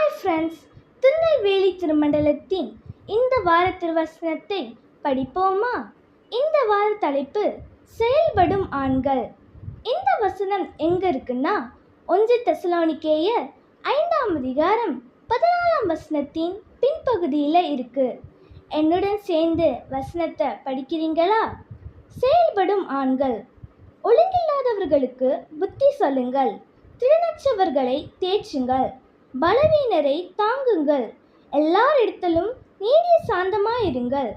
Hi friends, Tirunelveli திருமண்டலத்தின் இந்த வார திருவசனத்தை படிப்போமா? இந்த வார தலைப்பு செயல்படும் ஆண்கள். இந்த வசனம் எங்க இருக்குன்னா 1 தெசலோனிக்கேயர் 5ஆம் அதிகாரம் 14ஆம் வசனத்தின் பின்பகுதியில் இருக்கு. என்னுடன் சேர்ந்து வசனத்தை படிக்கிறீங்களா? செயல்படும் ஆண்கள். ஒழுங்கில்லாதவர்களுக்கு புத்தி சொல்லுங்கள், திருநற்றவர்களை தேற்றுங்கள், பலவீனரை தாங்குங்கள், எல்லாரிடத்திலும் நீடிய சாந்தமாயிருங்கள்.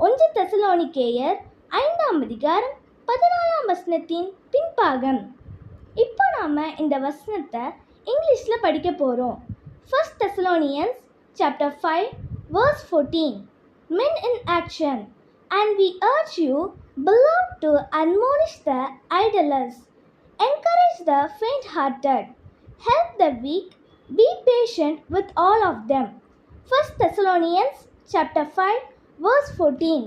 1 தெசலோனிக்கேயர் 5ஆம் அதிகாரம் 14ஆம் வசனத்தின் பின்பாகம். இப்போ நாம இந்த வசனத்தை இங்கிலீஷில் படிக்க போகிறோம். 1 Thessalonians chapter 5 verse 14. Men in action, and we urge you, beloved, to admonish the idlers, encourage the faint-hearted, help the weak, be patient with all of them. 1 Thessalonians chapter 5 verse 14.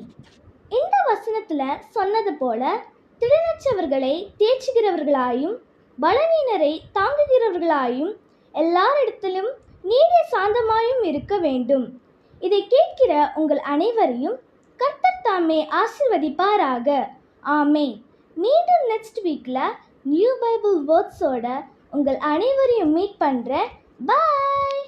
இந்த வசனத்தில் சொன்னது போல திடனற்றவர்களை தேற்றுகிறவர்களாயும் பலவீனரை தாங்குகிறவர்களாயும் எல்லாரிடத்திலும் நீடிய சாந்தமாயும் இருக்க வேண்டும். இதை கேட்கிற உங்கள் அனைவரையும் கர்த்தர் தாமே ஆசீர்வதிப்பாராக. ஆமென். மீண்டும் நெக்ஸ்ட் வீக்கில் நியூ பைபிள் வேர்ட்ஸோட உங்கள் அனைவரையும் மீட் பண்ணுறேன். பாய்.